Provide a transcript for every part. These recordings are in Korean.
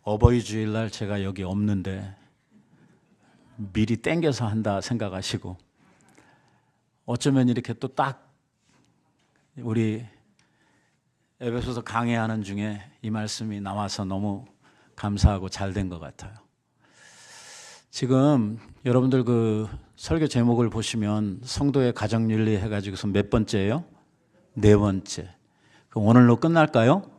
어버이 주일날 제가 여기 없는데 미리 땡겨서 한다 생각하시고 어쩌면 이렇게 또 딱 우리 에베소서 강해하는 중에 이 말씀이 나와서 너무 감사하고 잘 된 것 같아요. 지금 여러분들 그 설교 제목을 보시면 성도의 가정윤리 해가지고서 몇 번째예요? 네 번째. 그럼 오늘로 끝날까요?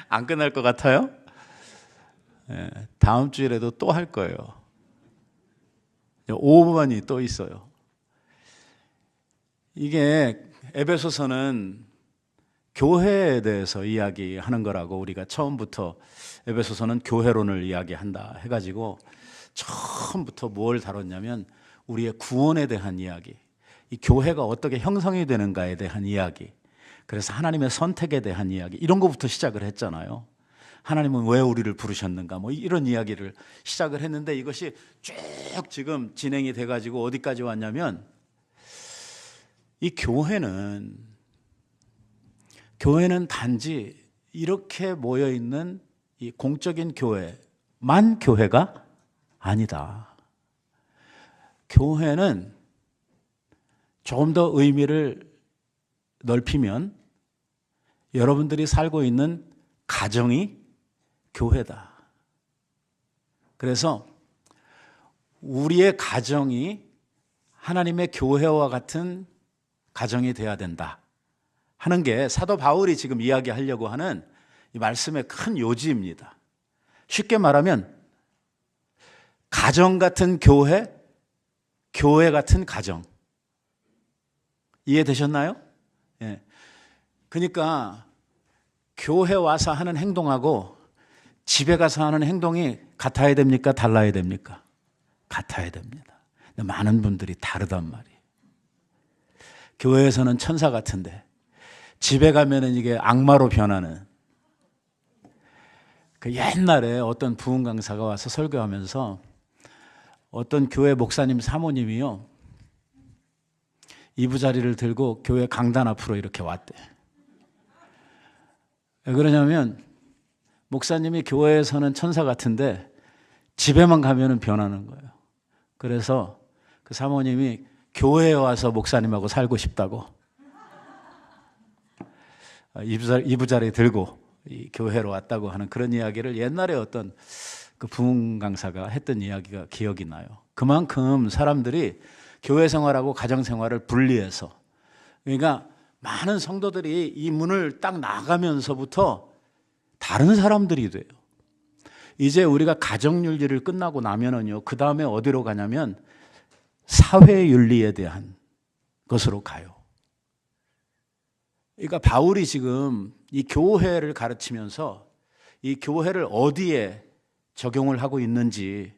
안 끝날 것 같아요? 네, 다음 주일에도 또 할 거예요. 5번이 또 있어요. 이게 에베소서는 교회에 대해서 이야기하는 거라고 우리가 처음부터 에베소서는 교회론을 이야기한다 해가지고 처음부터 뭘 다뤘냐면 우리의 구원에 대한 이야기, 이 교회가 어떻게 형성이 되는가에 대한 이야기, 그래서 하나님의 선택에 대한 이야기 이런 것부터 시작을 했잖아요. 하나님은 왜 우리를 부르셨는가 뭐 이런 이야기를 시작을 했는데 이것이 쭉 지금 진행이 돼가지고 어디까지 왔냐면 이 교회는 단지 이렇게 모여있는 이 공적인 교회만 교회가 아니다. 교회는 조금 더 의미를 넓히면 여러분들이 살고 있는 가정이 교회다. 그래서 우리의 가정이 하나님의 교회와 같은 가정이 돼야 된다 하는 게 사도 바울이 지금 이야기하려고 하는 이 말씀의 큰 요지입니다. 쉽게 말하면 가정 같은 교회, 교회 같은 가정. 이해되셨나요? 예. 그러니까 교회 와서 하는 행동하고 집에 가서 하는 행동이 같아야 됩니까? 달라야 됩니까? 같아야 됩니다. 근데 많은 분들이 다르단 말이에요. 교회에서는 천사 같은데 집에 가면은 이게 악마로 변하는. 그 옛날에 어떤 부흥 강사가 와서 설교하면서 어떤 교회 목사님 사모님이요 이부자리를 들고 교회 강단 앞으로 이렇게 왔대. 왜 그러냐면 목사님이 교회에서는 천사 같은데 집에만 가면은 변하는 거예요. 그래서 그 사모님이 교회에 와서 목사님하고 살고 싶다고 이부자리 들고 이 교회로 왔다고 하는 그런 이야기를 옛날에 어떤 그 부흥 강사가 했던 이야기가 기억이 나요. 그만큼 사람들이 교회 생활하고 가정 생활을 분리해서, 그러니까 많은 성도들이 이 문을 딱 나가면서부터 다른 사람들이 돼요. 이제 우리가 가정윤리를 끝나고 나면은요, 그 다음에 어디로 가냐면 사회윤리에 대한 것으로 가요. 그러니까 바울이 지금 이 교회를 가르치면서 이 교회를 어디에 적용을 하고 있는지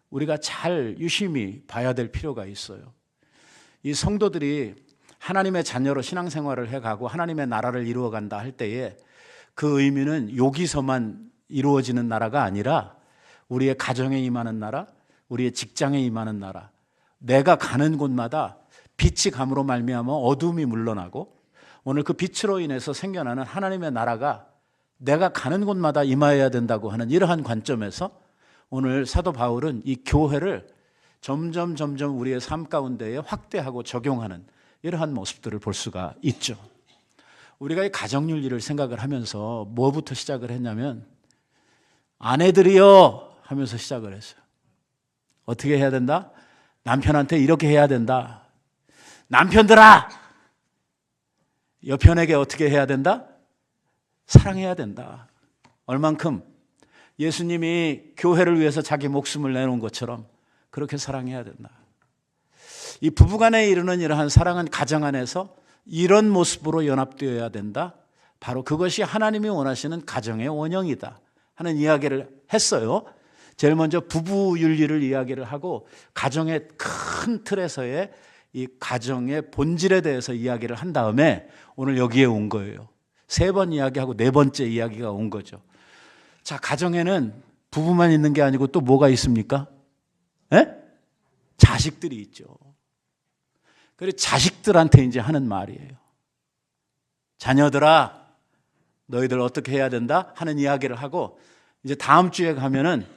우리가 잘 유심히 봐야 될 필요가 있어요. 이 성도들이 하나님의 자녀로 신앙생활을 해가고 하나님의 나라를 이루어간다 할 때에 그 의미는 여기서만 이루어지는 나라가 아니라 우리의 가정에 임하는 나라, 우리의 직장에 임하는 나라, 내가 가는 곳마다 빛이 감으로 말미암아 어둠이 물러나고 오늘 그 빛으로 인해서 생겨나는 하나님의 나라가 내가 가는 곳마다 임하여야 된다고 하는 이러한 관점에서 오늘 사도 바울은 이 교회를 점점 우리의 삶 가운데에 확대하고 적용하는 이러한 모습들을 볼 수가 있죠. 우리가 이 가정윤리를 생각을 하면서 뭐부터 시작을 했냐면 아내들이여 하면서 시작을 했어요. 어떻게 해야 된다? 남편한테 이렇게 해야 된다. 남편들아! 여편에게 어떻게 해야 된다? 사랑해야 된다. 얼만큼? 예수님이 교회를 위해서 자기 목숨을 내놓은 것처럼 그렇게 사랑해야 된다. 이 부부간에 이르는 이러한 사랑은 가정 안에서 이런 모습으로 연합되어야 된다. 바로 그것이 하나님이 원하시는 가정의 원형이다 하는 이야기를 했어요. 제일 먼저 부부 윤리를 이야기를 하고 가정의 큰 틀에서의 이 가정의 본질에 대해서 이야기를 한 다음에 오늘 여기에 온 거예요. 3번 이야기하고 4번째 이야기가 온 거죠. 자, 가정에는 부부만 있는 게 아니고 또 뭐가 있습니까? 에? 자식들이 있죠. 그래서 자식들한테 이제 하는 말이에요. 자녀들아, 너희들 어떻게 해야 된다 하는 이야기를 하고, 이제 다음 주에 가면은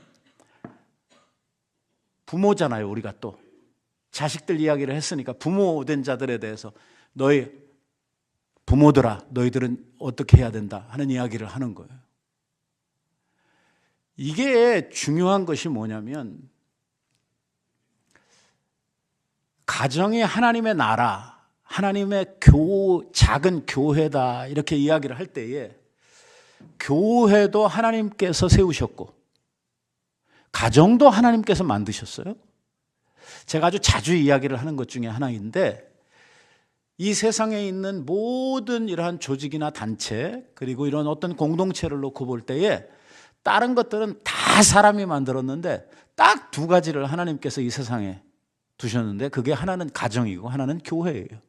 부모잖아요. 우리가 또 자식들 이야기를 했으니까 부모 된 자들에 대해서 너희 부모들아, 너희들은 어떻게 해야 된다 하는 이야기를 하는 거예요. 이게 중요한 것이 뭐냐면, 가정이 하나님의 나라, 하나님의 작은 교회다 이렇게 이야기를 할 때에, 교회도 하나님께서 세우셨고 가정도 하나님께서 만드셨어요. 제가 아주 자주 이야기를 하는 것 중에 하나인데, 이 세상에 있는 모든 이러한 조직이나 단체, 그리고 이런 어떤 공동체를 놓고 볼 때에 다른 것들은 다 사람이 만들었는데 딱 두 가지를 하나님께서 이 세상에 두셨는데, 그게 하나는 가정이고 하나는 교회예요.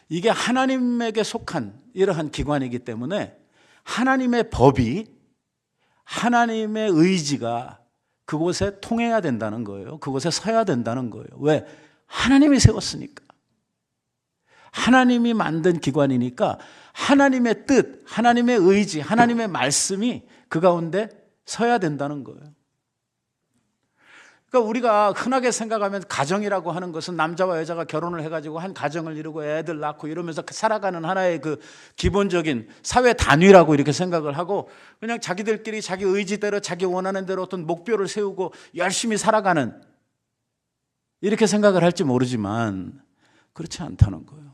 이게 하나님에게 속한 이러한 기관이기 때문에 하나님의 법이, 하나님의 의지가 그곳에 통해야 된다는 거예요. 그곳에 서야 된다는 거예요. 왜? 하나님이 세웠으니까. 하나님이 만든 기관이니까 하나님의 뜻, 하나님의 의지, 하나님의 말씀이 그 가운데 서야 된다는 거예요. 그러니까 우리가 흔하게 생각하면 가정이라고 하는 것은 남자와 여자가 결혼을 해가지고 한 가정을 이루고 애들 낳고 이러면서 살아가는 하나의 그 기본적인 사회 단위라고 이렇게 생각을 하고, 그냥 자기들끼리 자기 의지대로 자기 원하는 대로 어떤 목표를 세우고 열심히 살아가는, 이렇게 생각을 할지 모르지만 그렇지 않다는 거예요.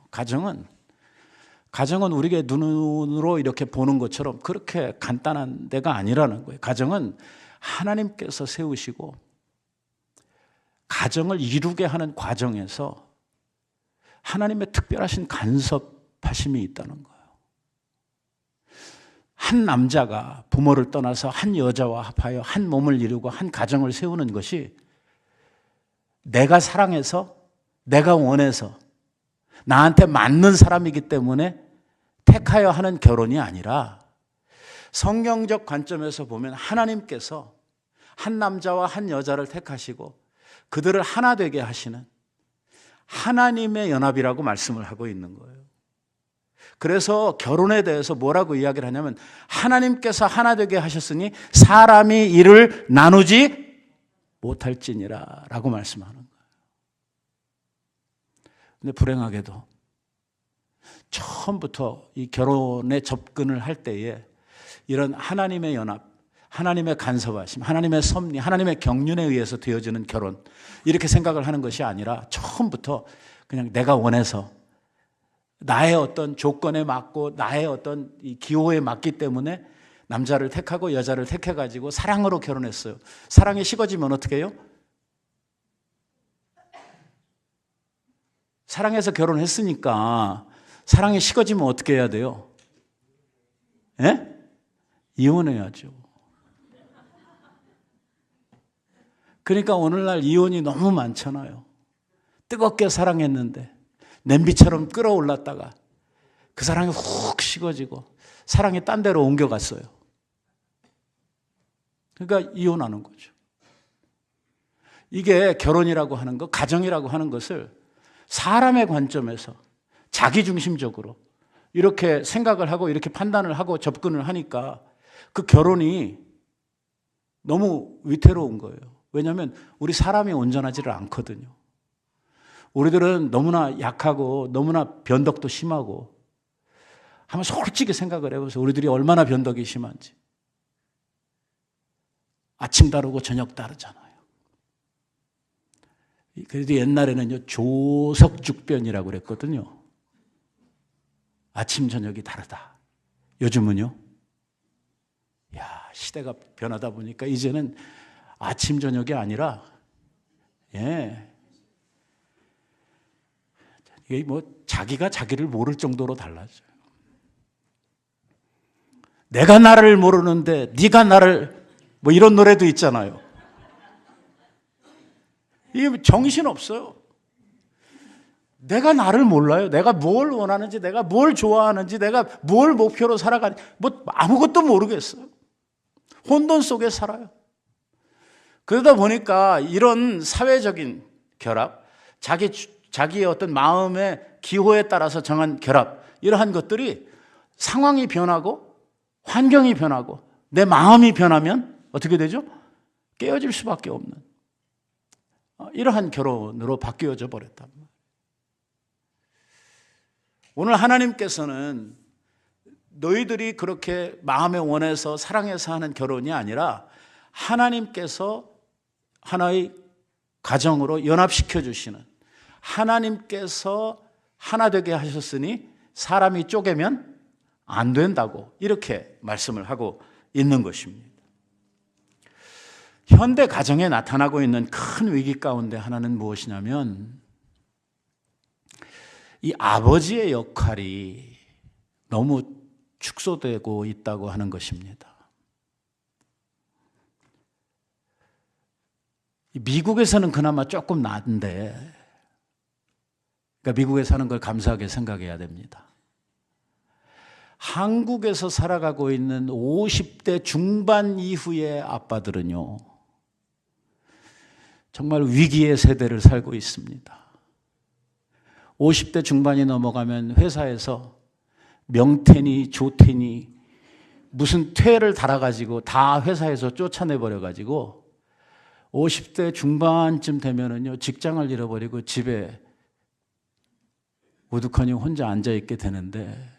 가정은 우리의 눈으로 이렇게 보는 것처럼 그렇게 간단한 데가 아니라는 거예요. 가정은 하나님께서 세우시고 가정을 이루게 하는 과정에서 하나님의 특별하신 간섭하심이 있다는 거예요. 한 남자가 부모를 떠나서 한 여자와 합하여 한 몸을 이루고 한 가정을 세우는 것이 내가 사랑해서, 내가 원해서, 나한테 맞는 사람이기 때문에 택하여 하는 결혼이 아니라, 성경적 관점에서 보면 하나님께서 한 남자와 한 여자를 택하시고 그들을 하나 되게 하시는 하나님의 연합이라고 말씀을 하고 있는 거예요. 그래서 결혼에 대해서 뭐라고 이야기를 하냐면, 하나님께서 하나 되게 하셨으니 사람이 이를 나누지 못할지니라 라고 말씀하는 거예요. 근데 불행하게도 처음부터 이 결혼에 접근을 할 때에 이런 하나님의 연합, 하나님의 간섭하심, 하나님의 섭리, 하나님의 경륜에 의해서 되어지는 결혼, 이렇게 생각을 하는 것이 아니라 처음부터 그냥 내가 원해서, 나의 어떤 조건에 맞고 나의 어떤 이 기호에 맞기 때문에 남자를 택하고 여자를 택해가지고 사랑으로 결혼했어요. 사랑이 식어지면 어떻게 해요? 사랑해서 결혼했으니까 사랑이 식어지면 어떻게 해야 돼요? 예? 이혼해야죠. 그러니까 오늘날 이혼이 너무 많잖아요. 뜨겁게 사랑했는데 냄비처럼 끓어올랐다가 그 사랑이 훅 식어지고 사랑이 딴 데로 옮겨갔어요. 그러니까 이혼하는 거죠. 이게 결혼이라고 하는 것, 가정이라고 하는 것을 사람의 관점에서 자기중심적으로 이렇게 생각을 하고 이렇게 판단을 하고 접근을 하니까 그 결혼이 너무 위태로운 거예요. 왜냐하면 우리 사람이 온전하지를 않거든요. 우리들은 너무나 약하고 너무나 변덕도 심하고, 한번 솔직히 생각을 해보세요. 우리들이 얼마나 변덕이 심한지. 아침 다르고 저녁 다르잖아요. 그래도 옛날에는요, 조석죽변이라고 그랬거든요. 아침 저녁이 다르다. 요즘은요, 시대가 변하다 보니까 이제는 아침 저녁이 아니라, 이게 뭐 자기가 자기를 모를 정도로 달라져요. 내가 나를 모르는데 네가 나를, 뭐 이런 노래도 있잖아요. 이게 정신없어요. 내가 나를 몰라요. 내가 뭘 원하는지, 내가 뭘 좋아하는지, 내가 뭘 목표로 살아가는지 뭐 아무것도 모르겠어요. 혼돈 속에 살아요. 그러다 보니까 이런 사회적인 결합, 자기의 어떤 마음의 기호에 따라서 정한 결합, 이러한 것들이 상황이 변하고 환경이 변하고 내 마음이 변하면 어떻게 되죠? 깨어질 수밖에 없는 이러한 결혼으로 바뀌어져 버렸단 말이에요. 오늘 하나님께서는 너희들이 그렇게 마음에 원해서 사랑해서 하는 결혼이 아니라 하나님께서 하나의 가정으로 연합시켜 주시는, 하나님께서 하나 되게 하셨으니 사람이 쪼개면 안 된다고 이렇게 말씀을 하고 있는 것입니다. 현대 가정에 나타나고 있는 큰 위기 가운데 하나는 무엇이냐면 이 아버지의 역할이 너무 축소되고 있다고 하는 것입니다. 미국에서는 그나마 조금 나은데, 그러니까 미국에 사는 걸 감사하게 생각해야 됩니다. 한국에서 살아가고 있는 50대 중반 이후의 아빠들은요, 정말 위기의 세대를 살고 있습니다. 50대 중반이 넘어가면 회사에서 명태니 조태니 무슨 퇴를 달아가지고 다 회사에서 쫓아내버려가지고 50대 중반쯤 되면은요, 직장을 잃어버리고 집에 우두커니 혼자 앉아있게 되는데,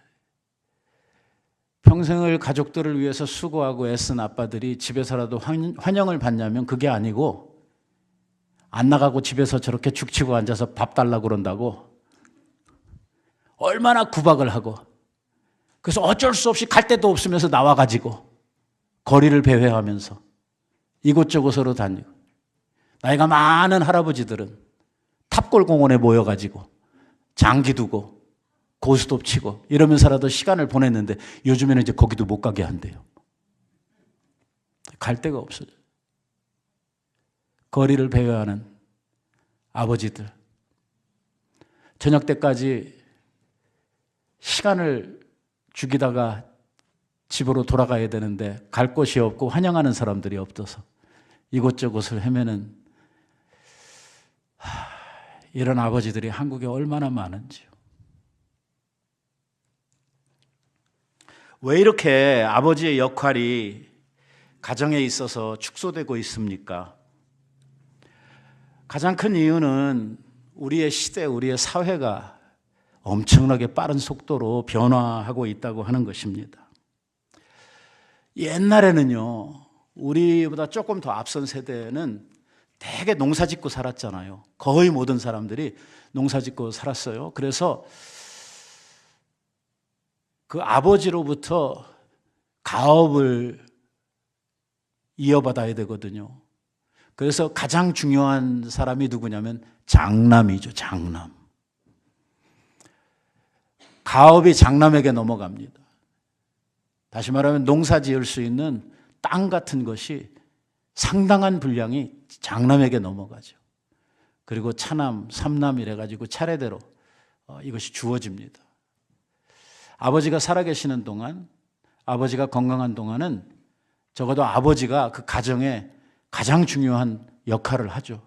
평생을 가족들을 위해서 수고하고 애쓴 아빠들이 집에서라도 환영을 받냐면 그게 아니고 안 나가고 집에서 저렇게 죽치고 앉아서 밥 달라고 그런다고 얼마나 구박을 하고, 그래서 어쩔 수 없이 갈 데도 없으면서 나와가지고 거리를 배회하면서 이곳저곳으로 다니고, 나이가 많은 할아버지들은 탑골공원에 모여가지고 장기 두고 고스톱 치고 이러면서라도 시간을 보냈는데 요즘에는 이제 거기도 못 가게 한대요. 갈 데가 없어요. 거리를 배회하는 아버지들, 저녁 때까지 시간을 죽이다가 집으로 돌아가야 되는데 갈 곳이 없고 환영하는 사람들이 없어서 이곳저곳을 헤매는 이런 아버지들이 한국에 얼마나 많은지요. 왜 이렇게 아버지의 역할이 가정에 있어서 축소되고 있습니까? 가장 큰 이유는 우리의 시대, 우리의 사회가 엄청나게 빠른 속도로 변화하고 있다고 하는 것입니다. 옛날에는요, 우리보다 조금 더 앞선 세대는 되게 농사 짓고 살았잖아요. 거의 모든 사람들이 농사 짓고 살았어요. 그래서 그 아버지로부터 가업을 이어받아야 되거든요. 그래서 가장 중요한 사람이 누구냐면 장남이죠. 장남. 가업이 장남에게 넘어갑니다. 다시 말하면 농사 지을 수 있는 땅 같은 것이 상당한 분량이 장남에게 넘어가죠. 그리고 차남, 삼남 이래가지고 차례대로 이것이 주어집니다. 아버지가 살아계시는 동안, 아버지가 건강한 동안은 적어도 아버지가 그 가정에 가장 중요한 역할을 하죠.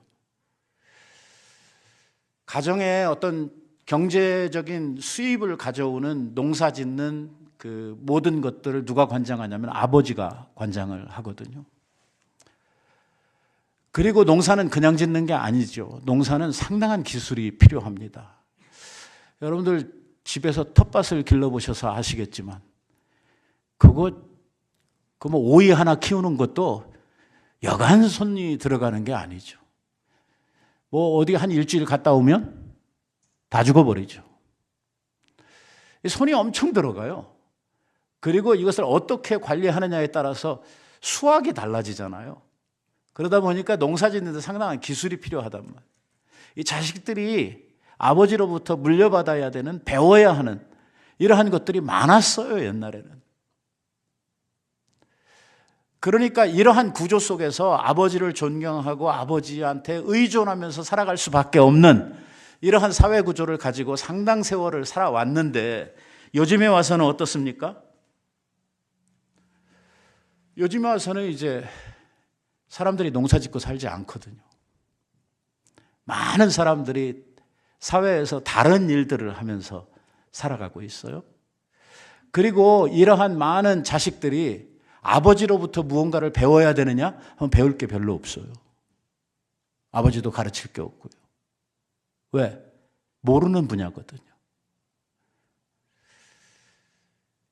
가정에 어떤 경제적인 수입을 가져오는 농사 짓는 그 모든 것들을 누가 관장하냐면 아버지가 관장을 하거든요. 그리고 농사는 그냥 짓는 게 아니죠. 농사는 상당한 기술이 필요합니다. 여러분들 집에서 텃밭을 길러보셔서 아시겠지만 뭐 오이 하나 키우는 것도 여간 손이 들어가는 게 아니죠. 뭐 어디 한 일주일 갔다 오면 다 죽어버리죠. 손이 엄청 들어가요. 그리고 이것을 어떻게 관리하느냐에 따라서 수확이 달라지잖아요. 그러다 보니까 농사 짓는 데 상당한 기술이 필요하단 말이에요. 이 자식들이 아버지로부터 물려받아야 되는, 배워야 하는 이러한 것들이 많았어요, 옛날에는. 그러니까 이러한 구조 속에서 아버지를 존경하고 아버지한테 의존하면서 살아갈 수밖에 없는 이러한 사회 구조를 가지고 상당 세월을 살아왔는데 요즘에 와서는 어떻습니까? 요즘에 와서는 이제 사람들이 농사 짓고 살지 않거든요. 많은 사람들이 사회에서 다른 일들을 하면서 살아가고 있어요. 그리고 이러한 많은 자식들이 아버지로부터 무언가를 배워야 되느냐? 하면 배울 게 별로 없어요. 아버지도 가르칠 게 없고요. 왜? 모르는 분야거든요.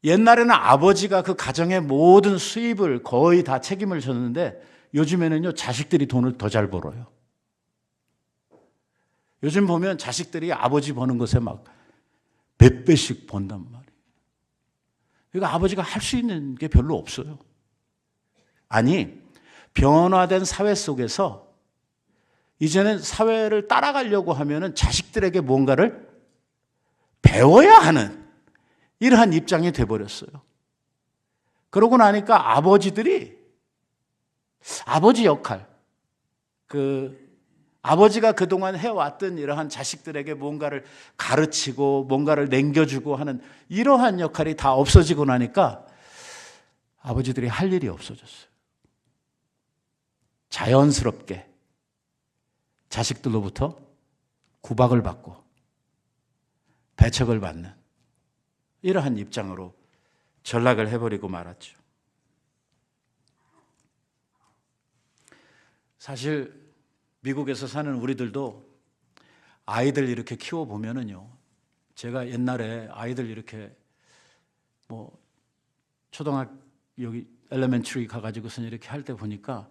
옛날에는 아버지가 그 가정의 모든 수입을 거의 다 책임을 졌는데 요즘에는요, 자식들이 돈을 더 잘 벌어요. 요즘 보면 자식들이 아버지 버는 것에 막 몇 배씩 번단 말이에요. 그러니까 아버지가 할 수 있는 게 별로 없어요. 아니, 변화된 사회 속에서 이제는 사회를 따라가려고 하면은 자식들에게 뭔가를 배워야 하는 이러한 입장이 돼버렸어요. 그러고 나니까 아버지들이 아버지 역할, 아버지가 그동안 해왔던 이러한 자식들에게 뭔가를 가르치고 뭔가를 남겨주고 하는 이러한 역할이 다 없어지고 나니까 아버지들이 할 일이 없어졌어요. 자연스럽게 자식들로부터 구박을 받고 배척을 받는 이러한 입장으로 전락을 해버리고 말았죠. 사실 미국에서 사는 우리들도 아이들 이렇게 키워보면은요, 제가 옛날에 아이들 이렇게 여기 엘레멘터리 가가지고선 이렇게 할 때 보니까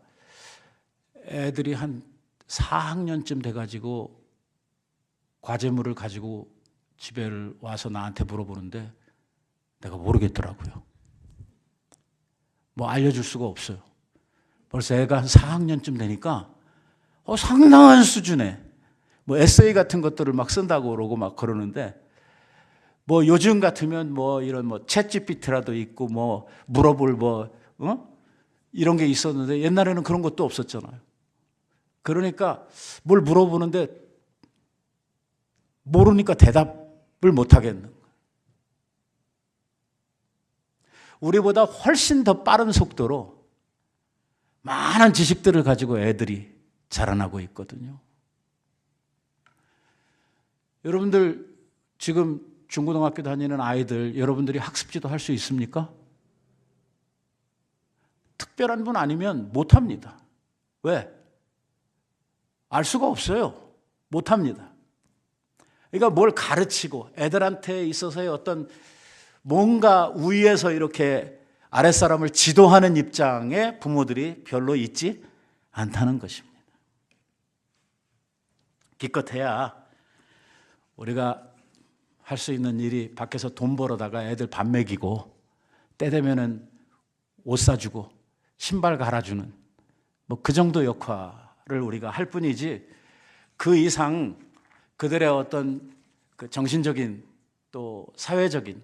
애들이 한 4학년쯤 돼가지고 과제물을 가지고 집에 와서 나한테 물어보는데 내가 모르겠더라고요. 알려줄 수가 없어요. 벌써 애가 한 4학년쯤 되니까 상당한 수준의 에세이 같은 것들을 막 쓴다고 그러고 막 그러는데 요즘 같으면 이런 챗 GPT라도 있고 물어볼 이런 게 있었는데 옛날에는 그런 것도 없었잖아요. 그러니까 뭘 물어보는데 모르니까 대답을 못 하겠는 거예요. 우리보다 훨씬 더 빠른 속도로 많은 지식들을 가지고 애들이 자라나고 있거든요. 여러분들 지금 중고등학교 다니는 아이들 여러분들이 학습지도 할 수 있습니까? 특별한 분 아니면 못합니다. 왜? 알 수가 없어요. 못합니다. 그러니까 뭘 가르치고 애들한테 있어서의 어떤 뭔가 위에서 이렇게 아랫사람을 지도하는 입장의 부모들이 별로 있지 않다는 것입니다. 기껏해야 우리가 할 수 있는 일이 밖에서 돈 벌어다가 애들 밥 먹이고 때 되면은 옷 사주고 신발 갈아주는 그 정도 역할을 우리가 할 뿐이지 그 이상 그들의 어떤 정신적인 또 사회적인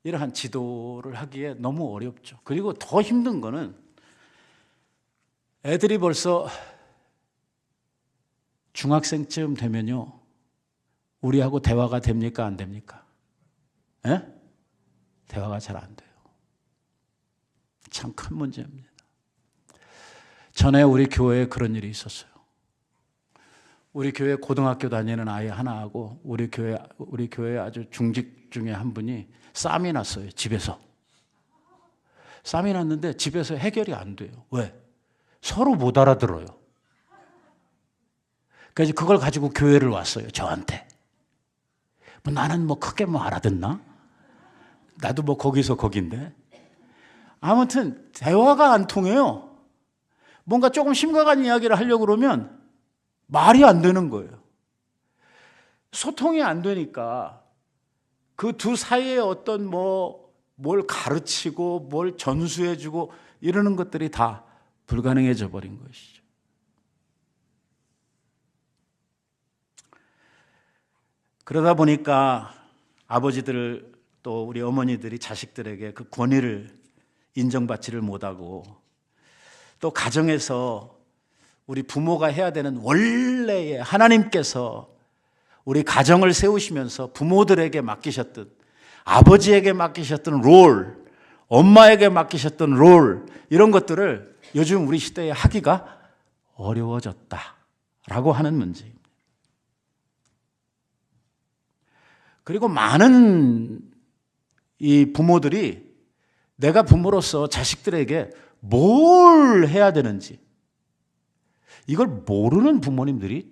이러한 지도를 하기에 너무 어렵죠. 그리고 더 힘든 거는 애들이 벌써 중학생쯤 되면요, 우리하고 대화가 됩니까? 안 됩니까? 예? 대화가 잘 안 돼요. 참 큰 문제입니다. 전에 우리 교회에 그런 일이 있었어요. 우리 교회 고등학교 다니는 아이 하나하고 우리 교회 아주 중직 중에 한 분이 싸움이 났어요. 집에서. 싸움이 났는데 집에서 해결이 안 돼요. 왜? 서로 못 알아들어요. 그래서 그걸 가지고 교회를 왔어요. 저한테. 나는 크게 알아듣나? 나도 거기서 거긴데. 아무튼 대화가 안 통해요. 뭔가 조금 심각한 이야기를 하려고 그러면 말이 안 되는 거예요. 소통이 안 되니까 그 두 사이에 어떤 뭘 가르치고 뭘 전수해주고 이러는 것들이 다 불가능해져 버린 것이죠. 그러다 보니까 아버지들 또 우리 어머니들이 자식들에게 그 권위를 인정받지를 못하고 또 가정에서 우리 부모가 해야 되는 원래의 하나님께서 우리 가정을 세우시면서 부모들에게 맡기셨던 아버지에게 맡기셨던 롤, 엄마에게 맡기셨던 롤 이런 것들을 요즘 우리 시대에 하기가 어려워졌다라고 하는 문제입니다. 그리고 많은 이 부모들이 내가 부모로서 자식들에게 뭘 해야 되는지 이걸 모르는 부모님들이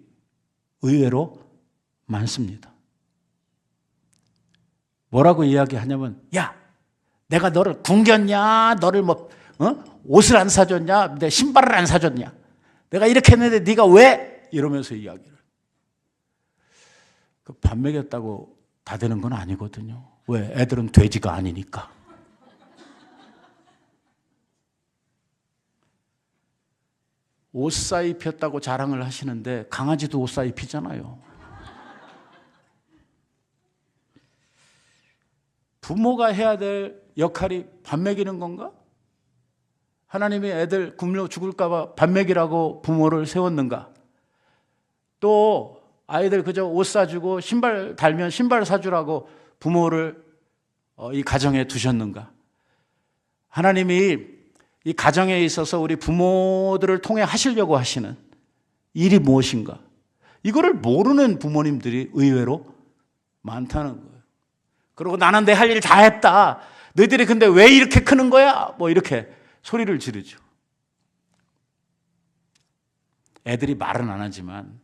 의외로 많습니다. 뭐라고 이야기하냐면, 야, 내가 너를 굶겼냐? 너를 옷을 안 사줬냐? 내 신발을 안 사줬냐? 내가 이렇게 했는데 네가 왜? 이러면서 이야기를. 밥 먹였다고 다 되는 건 아니거든요. 왜? 애들은 돼지가 아니니까. 옷 사입혔다고 자랑을 하시는데 강아지도 옷 사입히잖아요. 부모가 해야 될 역할이 밥 먹이는 건가? 하나님이 애들 굶려 죽을까 봐 밥 먹이라고 부모를 세웠는가? 또 아이들 그저 옷 사주고 신발 달면 신발 사주라고 부모를 이 가정에 두셨는가? 하나님이 이 가정에 있어서 우리 부모들을 통해 하시려고 하시는 일이 무엇인가? 이거를 모르는 부모님들이 의외로 많다는 거예요. 그리고 나는 내 할 일 다 했다. 너희들이 근데 왜 이렇게 크는 거야? 이렇게 소리를 지르죠. 애들이 말은 안 하지만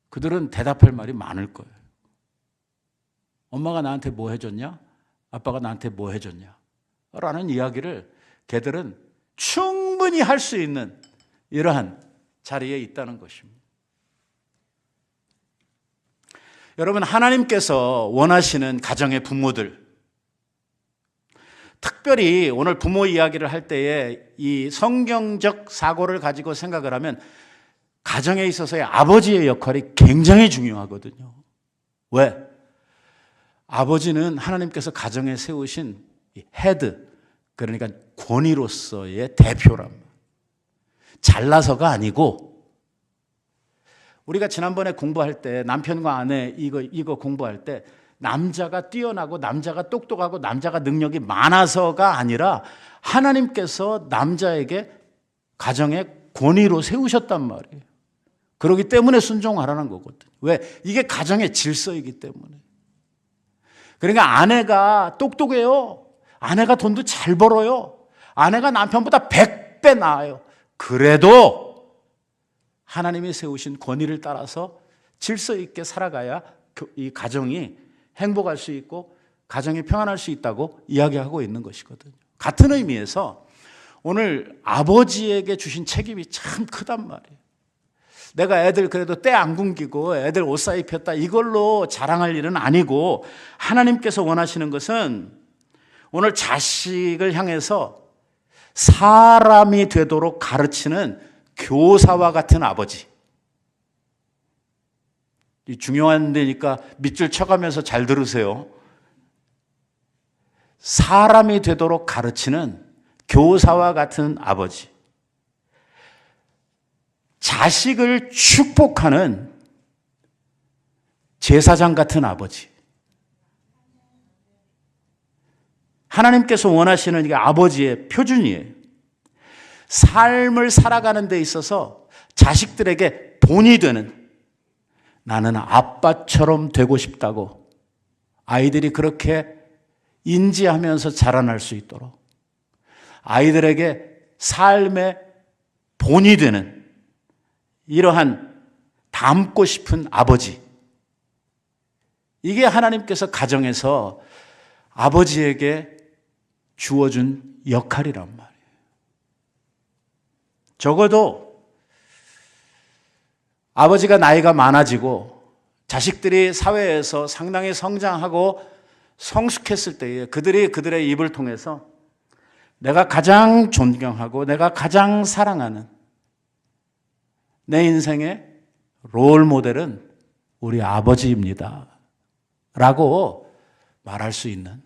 그들은 대답할 말이 많을 거예요. 엄마가 나한테 뭐 해줬냐? 아빠가 나한테 뭐 해줬냐? 라는 이야기를 걔들은 충분히 할 수 있는 이러한 자리에 있다는 것입니다. 여러분, 하나님께서 원하시는 가정의 부모들, 특별히 오늘 부모 이야기를 할 때에 이 성경적 사고를 가지고 생각을 하면 가정에 있어서의 아버지의 역할이 굉장히 중요하거든요. 왜? 아버지는 하나님께서 가정에 세우신 헤드, 그러니까 권위로서의 대표란 말이에요. 잘나서가 아니고, 우리가 지난번에 공부할 때 남편과 아내 이거 공부할 때 남자가 뛰어나고 남자가 똑똑하고 남자가 능력이 많아서가 아니라 하나님께서 남자에게 가정의 권위로 세우셨단 말이에요. 그렇기 때문에 순종하라는 거거든요. 왜? 이게 가정의 질서이기 때문에. 그러니까 아내가 똑똑해요. 아내가 돈도 잘 벌어요. 아내가 남편보다 100배 나아요. 그래도 하나님이 세우신 권위를 따라서 질서 있게 살아가야 이 가정이 행복할 수 있고 가정이 평안할 수 있다고 이야기하고 있는 것이거든요. 같은 의미에서 오늘 아버지에게 주신 책임이 참 크단 말이에요. 내가 애들 그래도 때 안 굶기고 애들 옷 사입혔다 이걸로 자랑할 일은 아니고, 하나님께서 원하시는 것은 오늘 자식을 향해서 사람이 되도록 가르치는 교사와 같은 아버지. 중요한 데니까 밑줄 쳐가면서 잘 들으세요. 사람이 되도록 가르치는 교사와 같은 아버지. 자식을 축복하는 제사장 같은 아버지. 하나님께서 원하시는 이게 아버지의 표준이에요. 삶을 살아가는 데 있어서 자식들에게 본이 되는, 나는 아빠처럼 되고 싶다고 아이들이 그렇게 인지하면서 자라날 수 있도록 아이들에게 삶의 본이 되는 이러한 닮고 싶은 아버지. 이게 하나님께서 가정에서 아버지에게 주어준 역할이란 말이에요. 적어도 아버지가 나이가 많아지고 자식들이 사회에서 상당히 성장하고 성숙했을 때에 그들의 입을 통해서 내가 가장 존경하고 내가 가장 사랑하는 내 인생의 롤 모델은 우리 아버지입니다 라고 말할 수 있는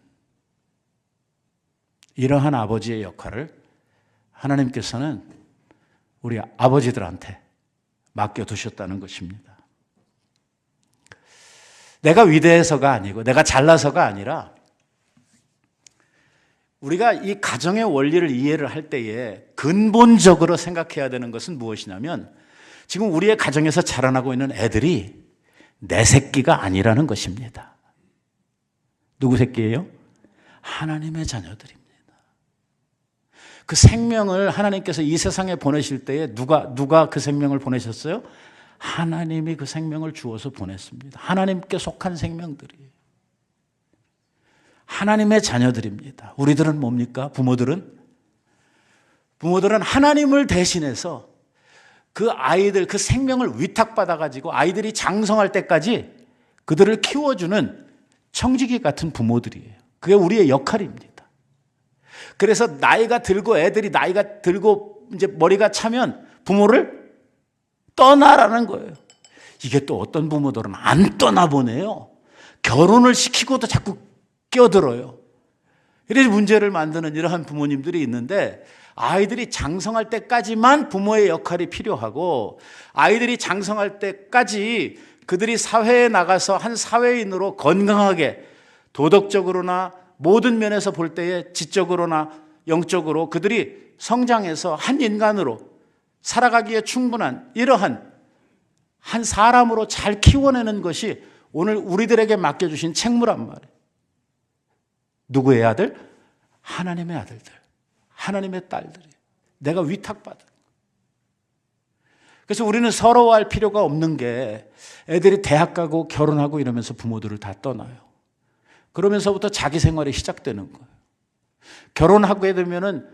이러한 아버지의 역할을 하나님께서는 우리 아버지들한테 맡겨두셨다는 것입니다. 내가 위대해서가 아니고 내가 잘나서가 아니라 우리가 이 가정의 원리를 이해를 할 때에 근본적으로 생각해야 되는 것은 무엇이냐면 지금 우리의 가정에서 자라나고 있는 애들이 내 새끼가 아니라는 것입니다. 누구 새끼예요? 하나님의 자녀들입니다. 그 생명을 하나님께서 이 세상에 보내실 때에 누가 그 생명을 보내셨어요? 하나님이 그 생명을 주어서 보냈습니다. 하나님께 속한 생명들이에요. 하나님의 자녀들입니다. 우리들은 뭡니까? 부모들은 하나님을 대신해서 그 아이들, 그 생명을 위탁받아가지고 아이들이 장성할 때까지 그들을 키워주는 청지기 같은 부모들이에요. 그게 우리의 역할입니다. 그래서 애들이 나이가 들고 이제 머리가 차면 부모를 떠나라는 거예요. 이게 또 어떤 부모들은 안 떠나보네요. 결혼을 시키고도 자꾸 껴들어요. 이래서 문제를 만드는 이러한 부모님들이 있는데, 아이들이 장성할 때까지만 부모의 역할이 필요하고, 아이들이 장성할 때까지 그들이 사회에 나가서 한 사회인으로 건강하게 도덕적으로나 모든 면에서 볼 때에 지적으로나 영적으로 그들이 성장해서 한 인간으로 살아가기에 충분한 이러한 한 사람으로 잘 키워내는 것이 오늘 우리들에게 맡겨주신 책무란 말이에요. 누구의 아들? 하나님의 아들들, 하나님의 딸들이 내가 위탁받은. 그래서 우리는 서러워할 필요가 없는 게, 애들이 대학 가고 결혼하고 이러면서 부모들을 다 떠나요. 그러면서부터 자기 생활이 시작되는 거예요. 결혼하게 되면은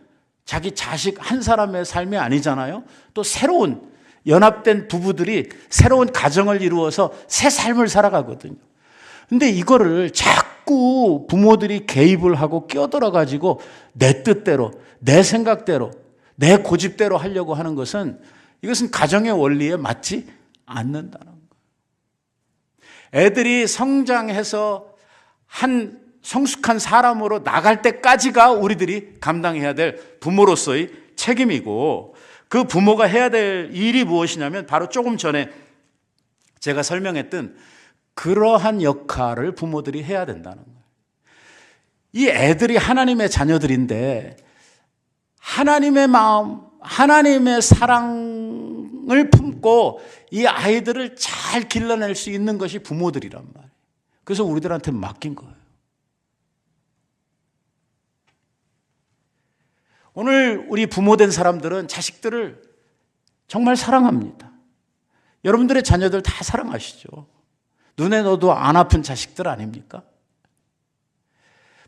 자기 자식 한 사람의 삶이 아니잖아요. 또 새로운 연합된 부부들이 새로운 가정을 이루어서 새 삶을 살아가거든요. 근데 이거를 자꾸 부모들이 개입을 하고 끼어들어 가지고 내 뜻대로, 내 생각대로, 내 고집대로 하려고 하는 것은, 이것은 가정의 원리에 맞지 않는다는 거예요. 애들이 성장해서 한 성숙한 사람으로 나갈 때까지가 우리들이 감당해야 될 부모로서의 책임이고, 그 부모가 해야 될 일이 무엇이냐면 바로 조금 전에 제가 설명했던 그러한 역할을 부모들이 해야 된다는 거예요. 이 애들이 하나님의 자녀들인데 하나님의 마음, 하나님의 사랑을 품고 이 아이들을 잘 길러낼 수 있는 것이 부모들이란 말이에요. 그래서 우리들한테 맡긴 거예요. 오늘 우리 부모된 사람들은 자식들을 정말 사랑합니다. 여러분들의 자녀들 다 사랑하시죠. 눈에 넣어도 안 아픈 자식들 아닙니까?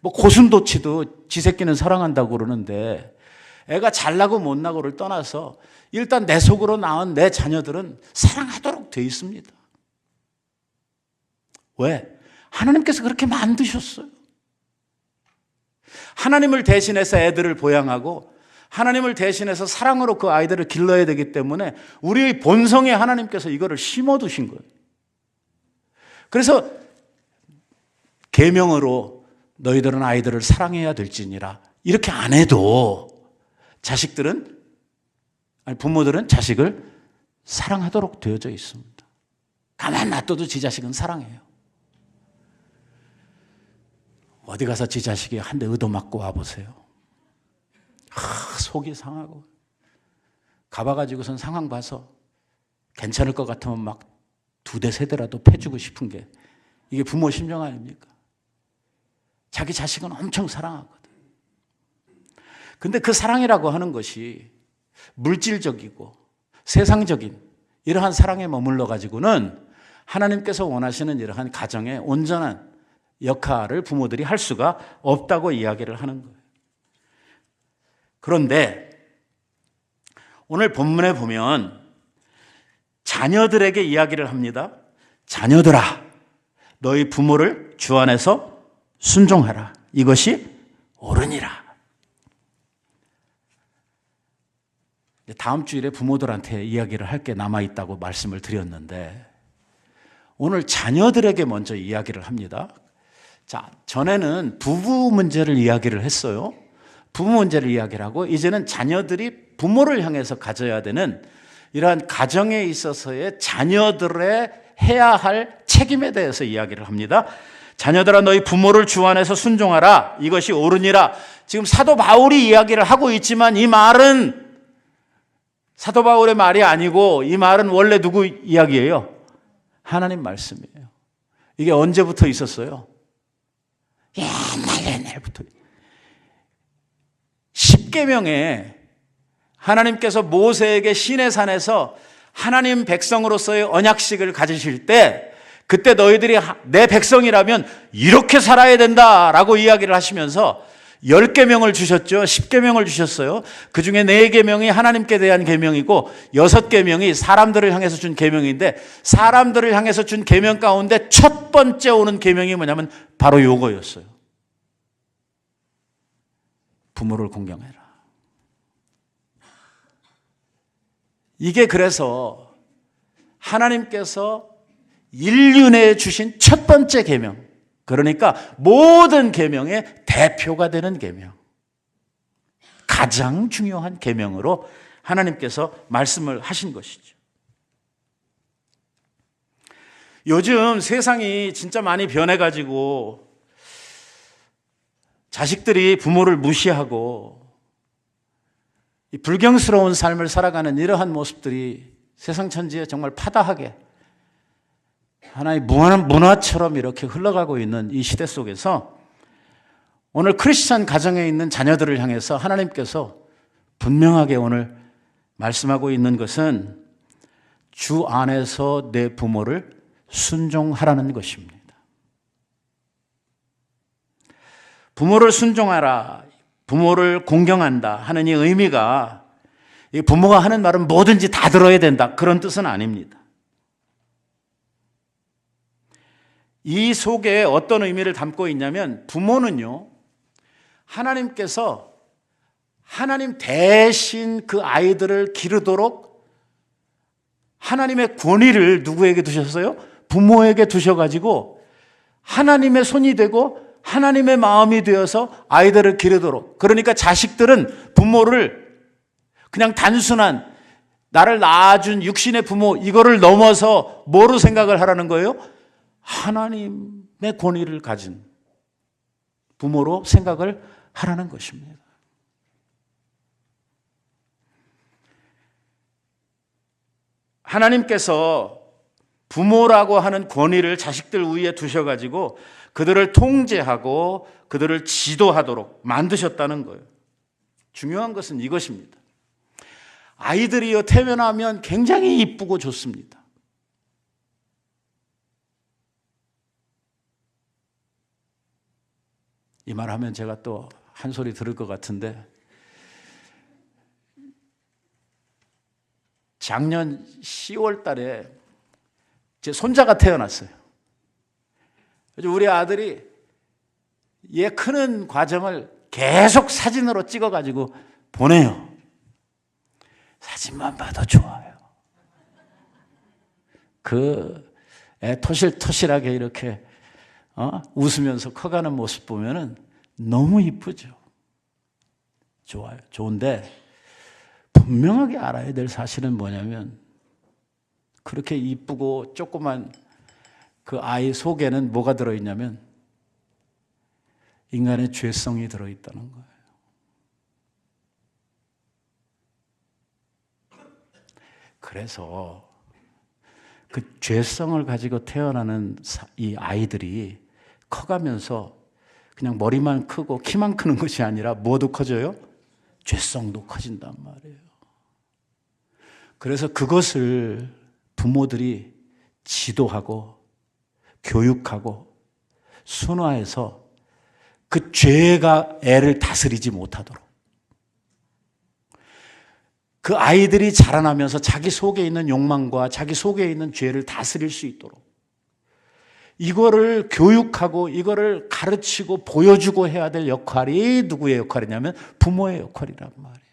뭐 고슴도치도 지 새끼는 사랑한다고 그러는데, 애가 잘나고 못나고를 떠나서 일단 내 속으로 낳은 내 자녀들은 사랑하도록 되어 있습니다. 왜? 하나님께서 그렇게 만드셨어요. 하나님을 대신해서 애들을 보양하고 하나님을 대신해서 사랑으로 그 아이들을 길러야 되기 때문에 우리의 본성에 하나님께서 이거를 심어두신 거예요. 그래서 계명으로 너희들은 아이들을 사랑해야 될지니라 이렇게 안 해도 부모들은 자식을 사랑하도록 되어져 있습니다. 가만 놔둬도 지 자식은 사랑해요. 어디 가서 지 자식이 한 대 얻어맞고 와보세요. 속이 상하고, 가봐가지고선 상황 봐서 괜찮을 것 같으면 막 2대 3대라도 패주고 싶은 게 이게 부모 심정 아닙니까? 자기 자식은 엄청 사랑하거든. 근데 그 사랑이라고 하는 것이 물질적이고 세상적인 이러한 사랑에 머물러 가지고는 하나님께서 원하시는 이러한 가정의 온전한 역할을 부모들이 할 수가 없다고 이야기를 하는 거예요. 그런데 오늘 본문에 보면 자녀들에게 이야기를 합니다. 자녀들아, 너희 부모를 주 안에서 순종하라. 이것이 옳으니라. 다음 주일에 부모들한테 이야기를 할 게 남아있다고 말씀을 드렸는데, 오늘 자녀들에게 먼저 이야기를 합니다. 자, 전에는 부부 문제를 이야기를 했어요. 부부 문제를 이야기를 하고, 이제는 자녀들이 부모를 향해서 가져야 되는 이러한 가정에 있어서의 자녀들의 해야 할 책임에 대해서 이야기를 합니다. 자녀들아, 너희 부모를 주 안에서 순종하라. 이것이 옳으니라. 지금 사도 바울이 이야기를 하고 있지만 이 말은 사도 바울의 말이 아니고, 이 말은 원래 누구 이야기예요? 하나님 말씀이에요. 이게 언제부터 있었어요? 옛날부터. 십계명에 하나님께서 모세에게 시내산에서 하나님 백성으로서의 언약식을 가지실 때, 그때 너희들이 내 백성이라면 이렇게 살아야 된다라고 이야기를 하시면서 10계명을 주셨죠. 10계명을 주셨어요. 그 중에 4계명이 하나님께 대한 계명이고 6계명이 사람들을 향해서 준 계명인데, 사람들을 향해서 준 계명 가운데 첫 번째 오는 계명이 뭐냐면 바로 요거였어요. 부모를 공경해라. 이게 그래서 하나님께서 인류 내에 주신 첫 번째 계명, 그러니까 모든 계명의 대표가 되는 계명, 가장 중요한 계명으로 하나님께서 말씀을 하신 것이죠. 요즘 세상이 진짜 많이 변해가지고 자식들이 부모를 무시하고 이 불경스러운 삶을 살아가는 이러한 모습들이 세상 천지에 정말 파다하게 하나의 무한한 문화처럼 이렇게 흘러가고 있는 이 시대 속에서 오늘 크리스찬 가정에 있는 자녀들을 향해서 하나님께서 분명하게 오늘 말씀하고 있는 것은 주 안에서 내 부모를 순종하라는 것입니다. 부모를 순종하라, 부모를 공경한다 하는 이 의미가 이 부모가 하는 말은 뭐든지 다 들어야 된다, 그런 뜻은 아닙니다. 이 속에 어떤 의미를 담고 있냐면, 부모는요, 하나님께서 하나님 대신 그 아이들을 기르도록 하나님의 권위를 누구에게 두셨어요? 부모에게 두셔가지고 하나님의 손이 되고 하나님의 마음이 되어서 아이들을 기르도록. 그러니까 자식들은 부모를 그냥 단순한 나를 낳아준 육신의 부모, 이거를 넘어서 뭐로 생각을 하라는 거예요? 하나님의 권위를 가진 부모로 생각을 하라는 것입니다. 하나님께서 부모라고 하는 권위를 자식들 위에 두셔가지고 그들을 통제하고 그들을 지도하도록 만드셨다는 거예요. 중요한 것은 이것입니다. 아이들이요, 태어나면 굉장히 이쁘고 좋습니다. 이 말 하면 제가 또 한 소리 들을 것 같은데, 작년 10월 달에 제 손자가 태어났어요. 그래서 우리 아들이 얘 크는 과정을 계속 사진으로 찍어가지고 보내요. 사진만 봐도 좋아요. 그 애 토실토실하게 이렇게 웃으면서 커가는 모습 보면은 너무 이쁘죠. 좋아요. 좋은데 분명하게 알아야 될 사실은 뭐냐면, 그렇게 이쁘고 조그만 그 아이 속에는 뭐가 들어있냐면 인간의 죄성이 들어있다는 거예요. 그래서 그 죄성을 가지고 태어나는 이 아이들이 커가면서 그냥 머리만 크고 키만 크는 것이 아니라 뭐도 커져요? 죄성도 커진단 말이에요. 그래서 그것을 부모들이 지도하고 교육하고 순화해서 그 죄가 애를 다스리지 못하도록, 그 아이들이 자라나면서 자기 속에 있는 욕망과 자기 속에 있는 죄를 다스릴 수 있도록 이거를 교육하고 이거를 가르치고 보여주고 해야 될 역할이 누구의 역할이냐면 부모의 역할이란 말이에요.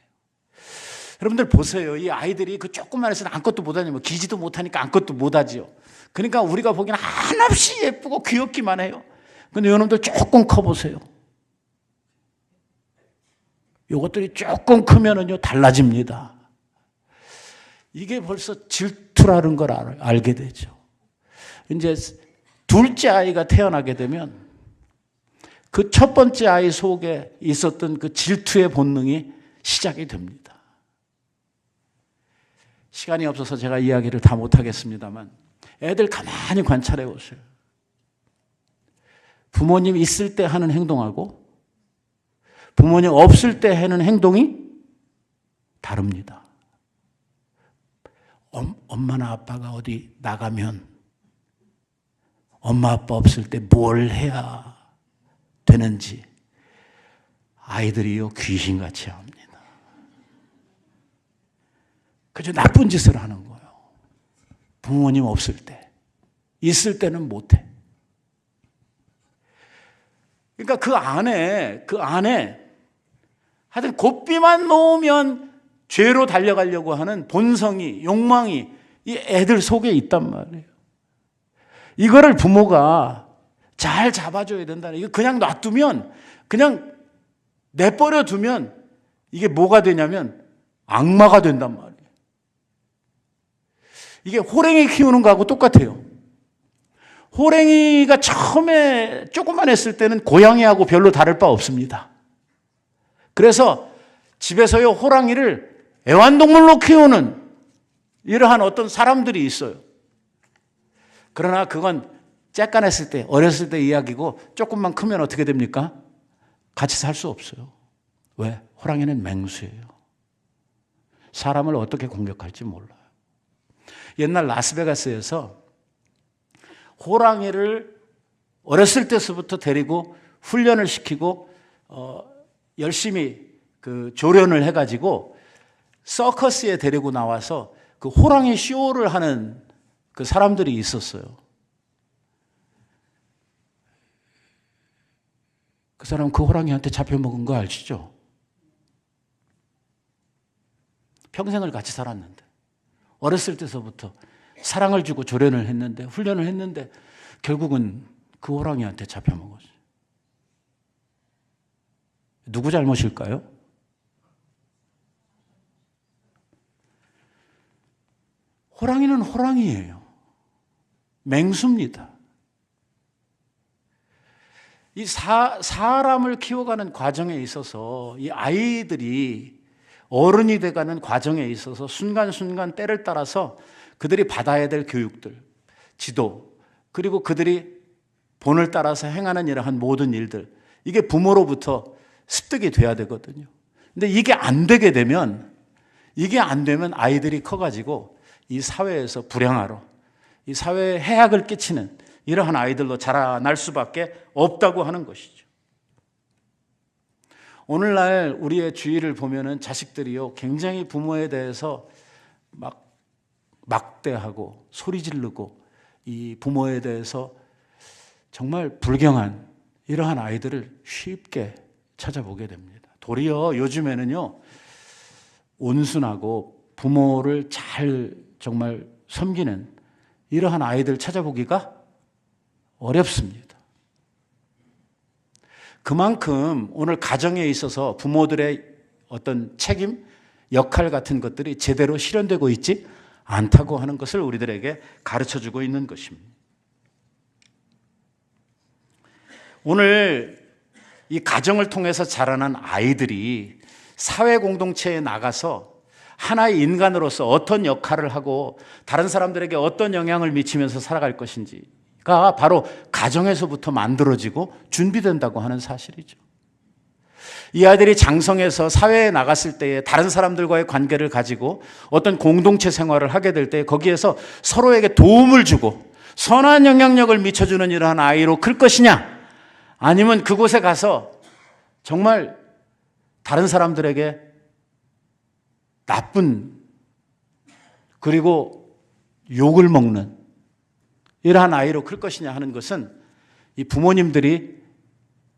여러분들 보세요. 이 아이들이 그 조금만 해서는 아무것도 못하냐면, 기지도 못하니까 아무것도 못하지요. 그러니까 우리가 보기에는 한없이 예쁘고 귀엽기만 해요. 근데 여러분들 조금 커보세요. 이것들이 조금 크면은요 달라집니다. 이게 벌써 질투라는 걸 알게 되죠. 이제 둘째 아이가 태어나게 되면 그 첫 번째 아이 속에 있었던 그 질투의 본능이 시작이 됩니다. 시간이 없어서 제가 이야기를 다 못하겠습니다만, 애들 가만히 관찰해 보세요. 부모님 있을 때 하는 행동하고 부모님 없을 때 하는 행동이 다릅니다. 엄마나 아빠가 어디 나가면 엄마 아빠 없을 때 뭘 해야 되는지 아이들이요 귀신같이 합니다. 그저 나쁜 짓을 하는 거예요. 부모님 없을 때. 있을 때는 못해. 그러니까 그 안에 하여튼 고삐만 놓으면 죄로 달려가려고 하는 본성이, 욕망이 이 애들 속에 있단 말이에요. 이거를 부모가 잘 잡아줘야 된다는, 이거 그냥 놔두면, 그냥 내버려 두면 이게 뭐가 되냐면 악마가 된단 말이에요. 이게 호랭이 키우는 거하고 똑같아요. 호랭이가 처음에 조금만 했을 때는 고양이하고 별로 다를 바 없습니다. 그래서 집에서요 호랑이를 애완동물로 키우는 이러한 어떤 사람들이 있어요. 그러나 그건 쬐깐했을 때, 어렸을 때 이야기고 조금만 크면 어떻게 됩니까? 같이 살 수 없어요. 왜? 호랑이는 맹수예요. 사람을 어떻게 공격할지 몰라요. 옛날 라스베가스에서 호랑이를 어렸을 때서부터 데리고 훈련을 시키고 열심히 그 조련을 해가지고 서커스에 데리고 나와서 그 호랑이 쇼를 하는 그 사람들이 있었어요. 그 사람 그 호랑이한테 잡혀먹은 거 아시죠? 평생을 같이 살았는데 어렸을 때서부터 사랑을 주고 조련을 했는데 훈련을 했는데 결국은 그 호랑이한테 잡혀먹었어요. 누구 잘못일까요? 호랑이는 호랑이에요. 맹수입니다. 이 사람을 키워가는 과정에 있어서 이 아이들이 어른이 돼가는 과정에 있어서 순간순간 때를 따라서 그들이 받아야 될 교육들, 지도, 그리고 그들이 본을 따라서 행하는 이러한 모든 일들, 이게 부모로부터 습득이 돼야 되거든요. 근데 이게 안 되면 아이들이 커가지고 이 사회에서 불행하러, 이 사회에 해악을 끼치는 이러한 아이들로 자라날 수밖에 없다고 하는 것이죠. 오늘날 우리의 주위를 보면은 자식들이요, 굉장히 부모에 대해서 막 막대하고 소리 지르고 이 부모에 대해서 정말 불경한 이러한 아이들을 쉽게 찾아보게 됩니다. 도리어 요즘에는요, 온순하고 부모를 잘 정말 섬기는 이러한 아이들 찾아보기가 어렵습니다. 그만큼 오늘 가정에 있어서 부모들의 어떤 책임, 역할 같은 것들이 제대로 실현되고 있지 않다고 하는 것을 우리들에게 가르쳐주고 있는 것입니다. 오늘 이 가정을 통해서 자라난 아이들이 사회 공동체에 나가서 하나의 인간으로서 어떤 역할을 하고 다른 사람들에게 어떤 영향을 미치면서 살아갈 것인지가 바로 가정에서부터 만들어지고 준비된다고 하는 사실이죠. 이 아이들이 장성해서 사회에 나갔을 때에 다른 사람들과의 관계를 가지고 어떤 공동체 생활을 하게 될 때 거기에서 서로에게 도움을 주고 선한 영향력을 미쳐주는 이러한 아이로 클 것이냐, 아니면 그곳에 가서 정말 다른 사람들에게 나쁜, 그리고 욕을 먹는 이러한 아이로 클 것이냐 하는 것은 이 부모님들이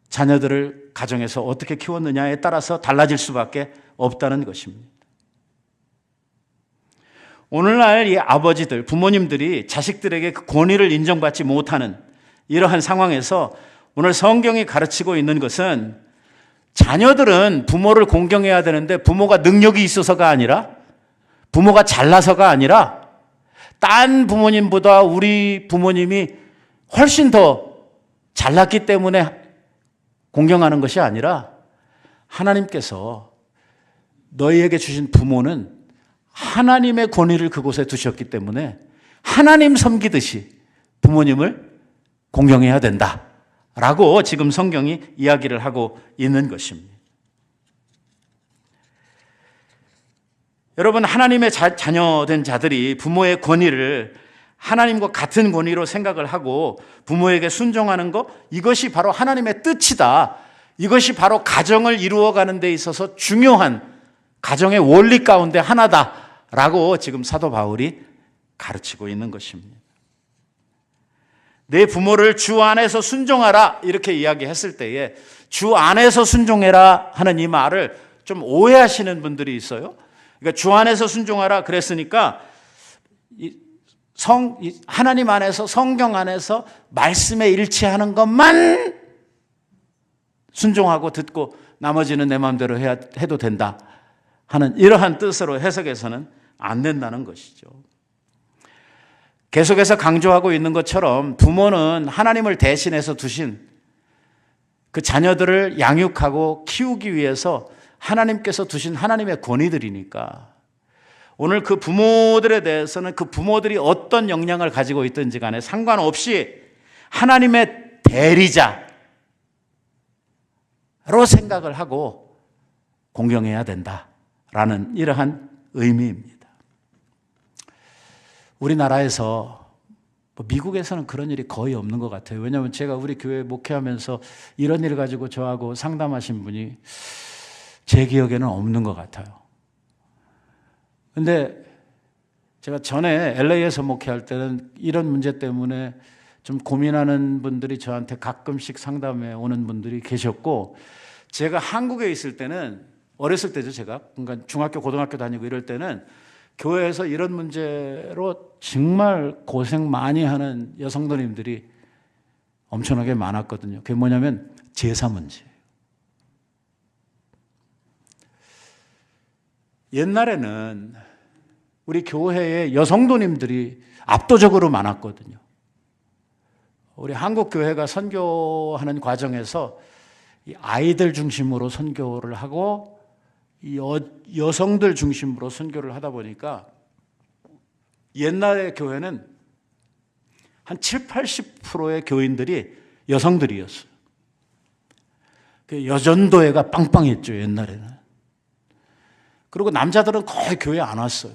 자녀들을 가정에서 어떻게 키웠느냐에 따라서 달라질 수밖에 없다는 것입니다. 오늘날 이 아버지들, 부모님들이 자식들에게 그 권위를 인정받지 못하는 이러한 상황에서 오늘 성경이 가르치고 있는 것은 자녀들은 부모를 공경해야 되는데 부모가 능력이 있어서가 아니라, 부모가 잘나서가 아니라 딴 부모님보다 우리 부모님이 훨씬 더 잘났기 때문에 공경하는 것이 아니라 하나님께서 너희에게 주신 부모는 하나님의 권위를 그곳에 두셨기 때문에 하나님 섬기듯이 부모님을 공경해야 된다라고 지금 성경이 이야기를 하고 있는 것입니다. 여러분, 하나님의 자녀된 자들이 부모의 권위를 하나님과 같은 권위로 생각을 하고 부모에게 순종하는 것, 이것이 바로 하나님의 뜻이다. 이것이 바로 가정을 이루어가는 데 있어서 중요한 가정의 원리 가운데 하나다라고 지금 사도 바울이 가르치고 있는 것입니다. 내 부모를 주 안에서 순종하라 이렇게 이야기했을 때에 주 안에서 순종해라 하는 이 말을 좀 오해하시는 분들이 있어요. 그러니까 주 안에서 순종하라 그랬으니까 하나님 안에서, 성경 안에서 말씀에 일치하는 것만 순종하고 듣고 나머지는 내 마음대로 해도 된다 하는 이러한 뜻으로 해석해서는 안 된다는 것이죠. 계속해서 강조하고 있는 것처럼 부모는 하나님을 대신해서 두신 그 자녀들을 양육하고 키우기 위해서 하나님께서 두신 하나님의 권위들이니까 오늘 그 부모들에 대해서는 그 부모들이 어떤 역량을 가지고 있든지 간에 상관없이 하나님의 대리자로 생각을 하고 공경해야 된다라는 이러한 의미입니다. 우리나라에서 미국에서는 그런 일이 거의 없는 것 같아요. 왜냐하면 제가 우리 교회 목회하면서 이런 일 가지고 저하고 상담하신 분이 제 기억에는 없는 것 같아요. 근데 제가 전에 LA에서 목회할 때는 이런 문제 때문에 좀 고민하는 분들이 저한테 가끔씩 상담에 오는 분들이 계셨고, 제가 한국에 있을 때는 어렸을 때죠. 제가 그러니까 중학교 고등학교 다니고 이럴 때는 교회에서 이런 문제로 정말 고생 많이 하는 여성도님들이 엄청나게 많았거든요. 그게 뭐냐면 제사 문제. 옛날에는 우리 교회에 여성도님들이 압도적으로 많았거든요. 우리 한국 교회가 선교하는 과정에서 아이들 중심으로 선교를 하고 여성들 중심으로 선교를 하다 보니까 옛날의 교회는 한 7, 80%의 교인들이 여성들이었어요. 여전도회가 빵빵했죠, 옛날에는. 그리고 남자들은 거의 교회 안 왔어요.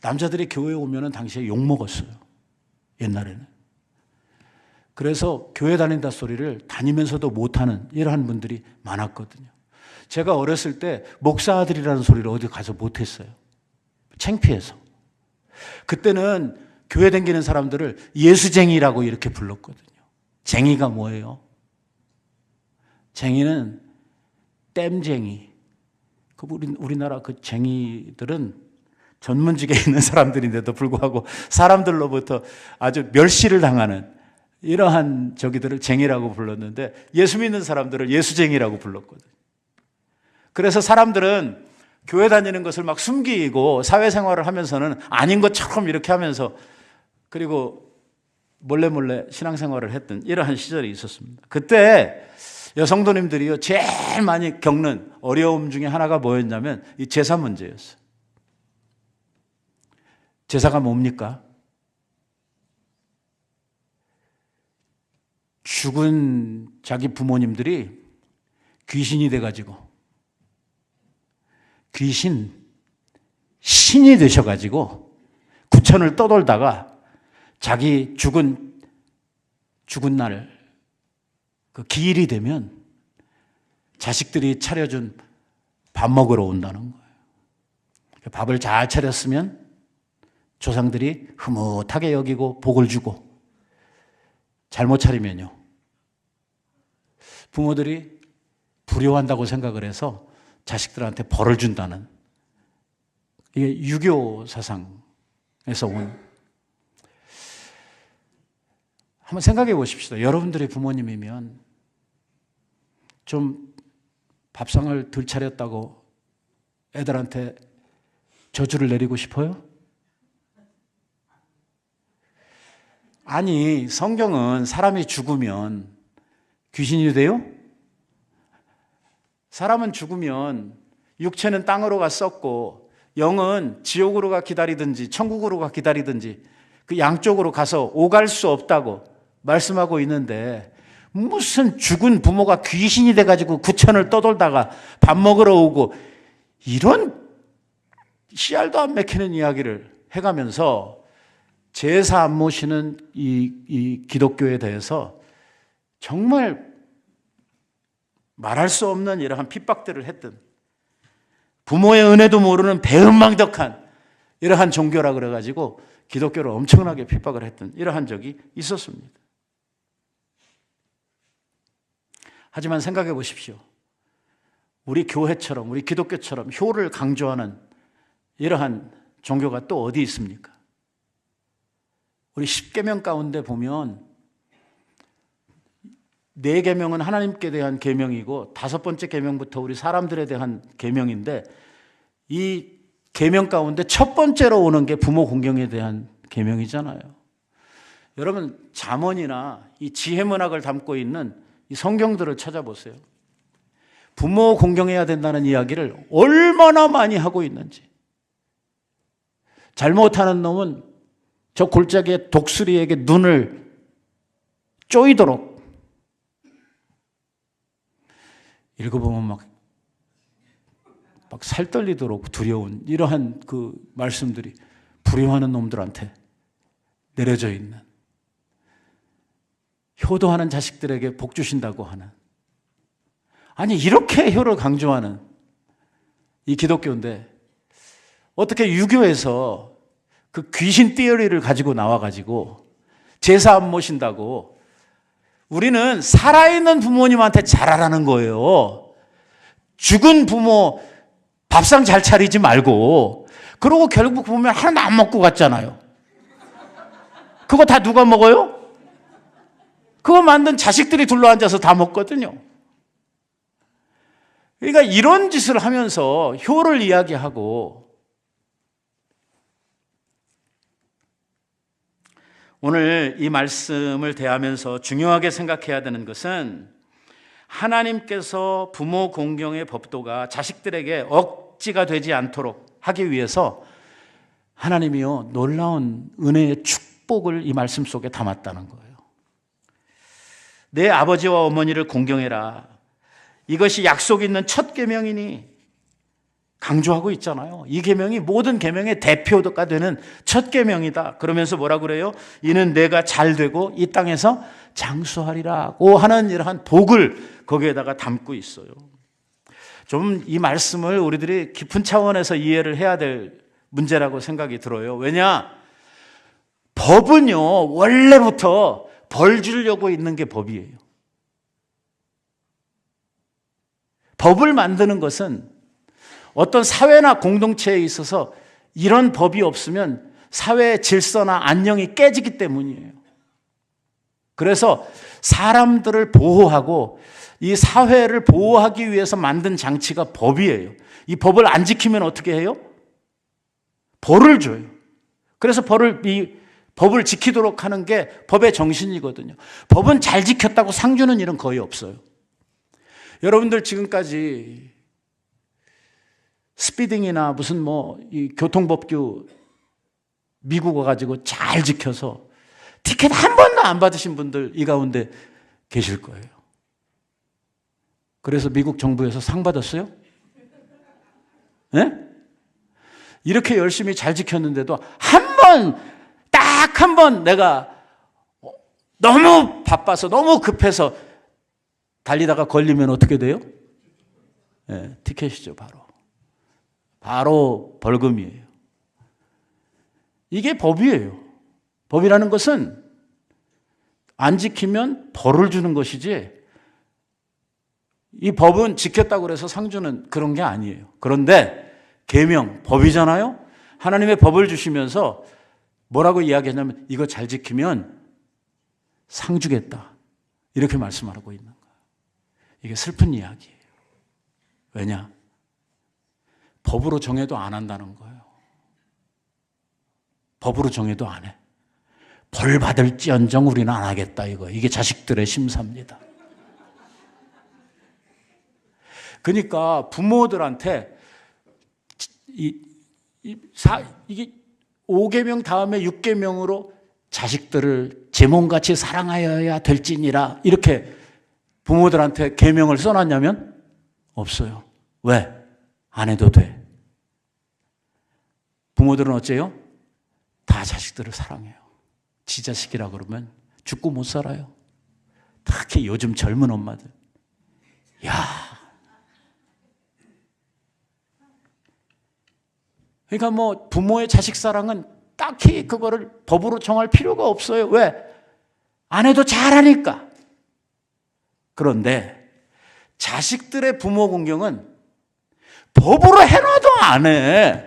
남자들이 교회에 오면은 당시에 욕 먹었어요. 옛날에는. 그래서 교회 다닌다 소리를 다니면서도 못하는 이러한 분들이 많았거든요. 제가 어렸을 때 목사 아들이라는 소리를 어디 가서 못했어요. 창피해서. 그때는 교회 다니는 사람들을 예수쟁이라고 이렇게 불렀거든요. 쟁이가 뭐예요? 쟁이는 땜쟁이. 우리나라 그 쟁이들은 전문직에 있는 사람들인데도 불구하고 사람들로부터 아주 멸시를 당하는 이러한 저기들을 쟁이라고 불렀는데 예수 믿는 사람들을 예수쟁이라고 불렀거든요. 그래서 사람들은 교회 다니는 것을 막 숨기고 사회생활을 하면서는 아닌 것처럼 이렇게 하면서 그리고 몰래 신앙생활을 했던 이러한 시절이 있었습니다. 그때 여성도님들이요 제일 많이 겪는 어려움 중에 하나가 뭐였냐면 이 제사 문제였어요. 제사가 뭡니까? 죽은 자기 부모님들이 귀신이 돼가지고 신이 되셔가지고 구천을 떠돌다가 자기 죽은 날 그 기일이 되면 자식들이 차려준 밥 먹으러 온다는 거예요. 밥을 잘 차렸으면 조상들이 흐뭇하게 여기고 복을 주고, 잘못 차리면요 부모들이 불효한다고 생각을 해서 자식들한테 벌을 준다는, 이게 유교 사상에서 온. 한번 생각해 보십시다. 여러분들의 부모님이면 좀 밥상을 덜 차렸다고 애들한테 저주를 내리고 싶어요? 아니, 성경은 사람이 죽으면 귀신이 돼요? 사람은 죽으면 육체는 땅으로 가 썩고 영은 지옥으로 가 기다리든지 천국으로 가 기다리든지 그 양쪽으로 가서 오갈 수 없다고 말씀하고 있는데, 무슨 죽은 부모가 귀신이 돼가지고 구천을 떠돌다가 밥 먹으러 오고, 이런 씨알도 안 맥히는 이야기를 해가면서 제사 안 모시는 이 기독교에 대해서 정말 말할 수 없는 이러한 핍박들을 했던, 부모의 은혜도 모르는 배은망덕한 이러한 종교라 그래가지고 기독교를 엄청나게 핍박을 했던 이러한 적이 있었습니다. 하지만 생각해 보십시오. 우리 교회처럼, 우리 기독교처럼 효를 강조하는 이러한 종교가 또 어디 있습니까? 우리 10계명 가운데 보면 4계명은 하나님께 대한 계명이고 5번째 계명부터 우리 사람들에 대한 계명인데, 이 계명 가운데 첫 번째로 오는 게 부모 공경에 대한 계명이잖아요. 여러분, 잠언이나 이 지혜문학을 담고 있는 이 성경들을 찾아보세요. 부모 공경해야 된다는 이야기를 얼마나 많이 하고 있는지. 잘못하는 놈은 저 골짜기의 독수리에게 눈을 쪼이도록, 읽어보면 막 살떨리도록 두려운 이러한 그 말씀들이 불효하는 놈들한테 내려져 있는, 효도하는 자식들에게 복 주신다고 하는, 아니 이렇게 효를 강조하는 이 기독교인데 어떻게 유교에서 그 귀신 띠어리를 가지고 나와가지고 제사 안 모신다고 우리는 살아있는 부모님한테 잘하라는 거예요. 죽은 부모 밥상 잘 차리지 말고. 그러고 결국 보면 하나도 안 먹고 갔잖아요. 그거 다 누가 먹어요? 그거 만든 자식들이 둘러앉아서 다 먹거든요. 그러니까 이런 짓을 하면서 효를 이야기하고, 오늘 이 말씀을 대하면서 중요하게 생각해야 되는 것은, 하나님께서 부모 공경의 법도가 자식들에게 억지가 되지 않도록 하기 위해서 하나님이요 놀라운 은혜의 축복을 이 말씀 속에 담았다는 거예요. 내 아버지와 어머니를 공경해라. 이것이 약속 있는 첫 계명이니, 강조하고 있잖아요. 이 계명이 모든 계명의 대표가 되는 첫 계명이다. 그러면서 뭐라 그래요? 이는 내가 잘 되고 이 땅에서 장수하리라고 하는 이러한 복을 거기에다가 담고 있어요. 좀 이 말씀을 우리들이 깊은 차원에서 이해를 해야 될 문제라고 생각이 들어요. 왜냐? 법은요 원래부터 벌 주려고 있는 게 법이에요. 법을 만드는 것은 어떤 사회나 공동체에 있어서 이런 법이 없으면 사회의 질서나 안녕이 깨지기 때문이에요. 그래서 사람들을 보호하고 이 사회를 보호하기 위해서 만든 장치가 법이에요. 이 법을 안 지키면 어떻게 해요? 벌을 줘요. 그래서 법을 지키도록 하는 게 법의 정신이거든요. 법은 잘 지켰다고 상 주는 일은 거의 없어요. 여러분들 지금까지 스피딩이나 무슨 이 교통법규 미국 와가지고 잘 지켜서 티켓 한 번도 안 받으신 분들 이 가운데 계실 거예요. 그래서 미국 정부에서 상 받았어요? 네? 이렇게 열심히 잘 지켰는데도 딱 한 번 내가 너무 바빠서 너무 급해서 달리다가 걸리면 어떻게 돼요? 네, 티켓이죠, 바로 벌금이에요. 이게 법이에요. 법이라는 것은 안 지키면 벌을 주는 것이지, 이 법은 지켰다고 해서 상 주는 그런 게 아니에요. 그런데 계명, 법이잖아요. 하나님의 법을 주시면서 뭐라고 이야기하냐면 이거 잘 지키면 상 주겠다, 이렇게 말씀하고 있는 거예요. 이게 슬픈 이야기예요. 왜냐? 법으로 정해도 안 한다는 거예요. 법으로 정해도 안 해. 벌 받을지언정 우리는 안 하겠다, 이게 자식들의 심사입니다. 그러니까 부모들한테 이게 5계명 다음에 6계명으로 자식들을 제 몸같이 사랑하여야 될지니라, 이렇게 부모들한테 계명을 써놨냐면 없어요. 왜? 안 해도 돼. 부모들은 어째요? 다 자식들을 사랑해요. 지 자식이라 그러면 죽고 못 살아요. 특히 요즘 젊은 엄마들. 야, 그러니까 뭐 부모의 자식 사랑은 딱히 그거를 법으로 정할 필요가 없어요. 왜? 안 해도 잘하니까. 그런데 자식들의 부모 공경은 법으로 해놔도 안 해.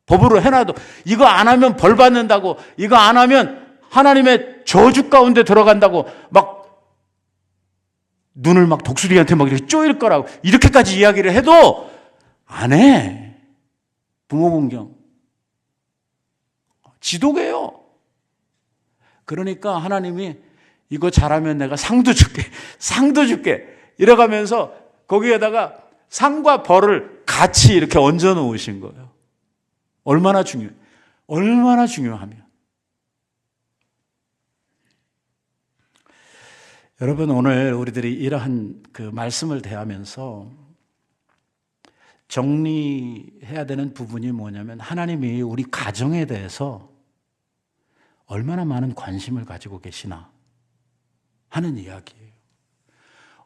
법으로 해놔도 이거 안 하면 벌 받는다고, 이거 안 하면 하나님의 저주 가운데 들어간다고 막 눈을 막 독수리한테 막 이렇게 쪼일 거라고 이렇게까지 이야기를 해도 안 해. 부모 공경. 지독해요. 그러니까 하나님이 이거 잘하면 내가 상도 줄게. 상도 줄게. 이래가면서 거기에다가 상과 벌을 같이 이렇게 얹어 놓으신 거예요. 얼마나 중요해. 얼마나 중요하면. 여러분, 오늘 우리들이 이러한 그 말씀을 대하면서 정리해야 되는 부분이 뭐냐면 하나님이 우리 가정에 대해서 얼마나 많은 관심을 가지고 계시나 하는 이야기예요.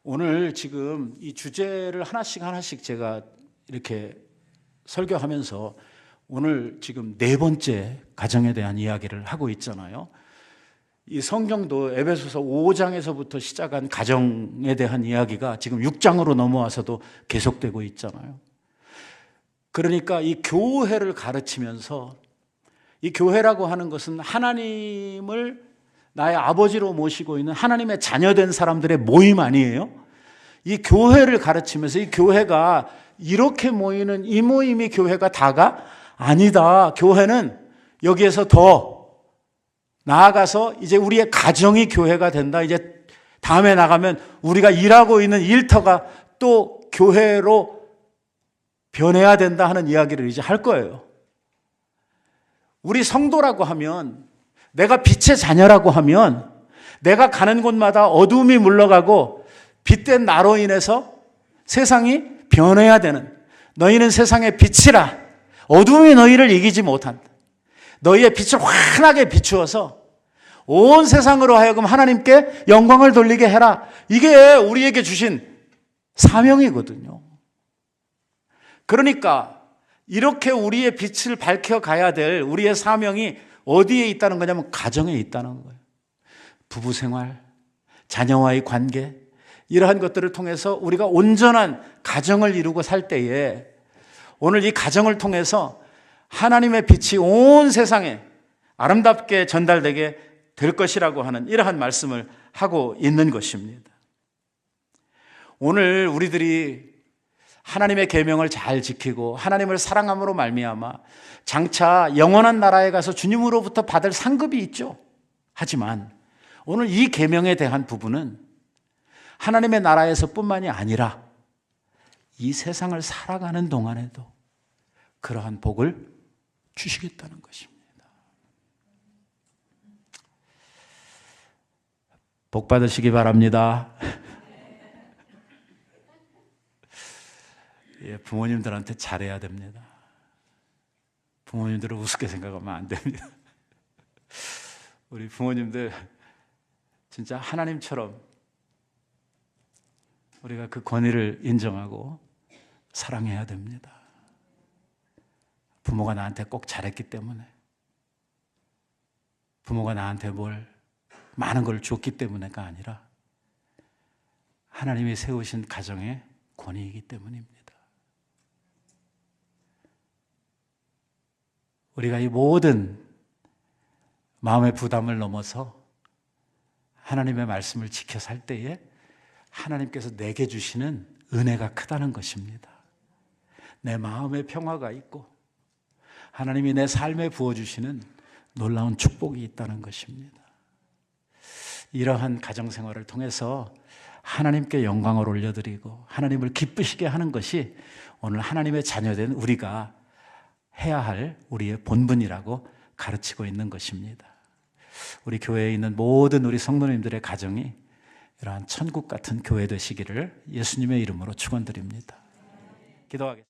오늘 지금 이 주제를 하나씩 제가 이렇게 설교하면서 오늘 지금 4번째 가정에 대한 이야기를 하고 있잖아요. 이 성경도 에베소서 5장에서부터 시작한 가정에 대한 이야기가 지금 6장으로 넘어와서도 계속되고 있잖아요. 그러니까 이 교회를 가르치면서 이 교회라고 하는 것은 하나님을 나의 아버지로 모시고 있는 하나님의 자녀된 사람들의 모임 아니에요? 이 교회를 가르치면서 이 교회가 이렇게 모이는 이 모임이 교회가 다가 아니다. 교회는 여기에서 더 나아가서 이제 우리의 가정이 교회가 된다. 이제 다음에 나가면 우리가 일하고 있는 일터가 또 교회로 변해야 된다 하는 이야기를 이제 할 거예요. 우리 성도라고 하면, 내가 빛의 자녀라고 하면 내가 가는 곳마다 어둠이 물러가고 빛된 나로 인해서 세상이 변해야 되는, 너희는 세상의 빛이라 어둠이 너희를 이기지 못한다. 너희의 빛을 환하게 비추어서 온 세상으로 하여금 하나님께 영광을 돌리게 해라. 이게 우리에게 주신 사명이거든요. 그러니까 이렇게 우리의 빛을 밝혀가야 될 우리의 사명이 어디에 있다는 거냐면 가정에 있다는 거예요. 부부 생활, 자녀와의 관계, 이러한 것들을 통해서 우리가 온전한 가정을 이루고 살 때에 오늘 이 가정을 통해서 하나님의 빛이 온 세상에 아름답게 전달되게 될 것이라고 하는 이러한 말씀을 하고 있는 것입니다. 오늘 우리들이 하나님의 계명을 잘 지키고 하나님을 사랑함으로 말미암아 장차 영원한 나라에 가서 주님으로부터 받을 상급이 있죠. 하지만 오늘 이 계명에 대한 부분은 하나님의 나라에서뿐만이 아니라 이 세상을 살아가는 동안에도 그러한 복을 주시겠다는 것입니다. 복 받으시기 바랍니다. 예, 부모님들한테 잘해야 됩니다. 부모님들을 우습게 생각하면 안 됩니다. 우리 부모님들 진짜 하나님처럼 우리가 그 권위를 인정하고 사랑해야 됩니다. 부모가 나한테 꼭 잘했기 때문에, 부모가 나한테 많은 걸 줬기 때문에가 아니라 하나님이 세우신 가정의 권위이기 때문입니다. 우리가 이 모든 마음의 부담을 넘어서 하나님의 말씀을 지켜 살 때에 하나님께서 내게 주시는 은혜가 크다는 것입니다. 내 마음에 평화가 있고 하나님이 내 삶에 부어주시는 놀라운 축복이 있다는 것입니다. 이러한 가정생활을 통해서 하나님께 영광을 올려드리고 하나님을 기쁘시게 하는 것이 오늘 하나님의 자녀된 우리가 해야 할 우리의 본분이라고 가르치고 있는 것입니다. 우리 교회에 있는 모든 우리 성도님들의 가정이 이러한 천국 같은 교회 되시기를 예수님의 이름으로 축원드립니다. 기도하겠습니다.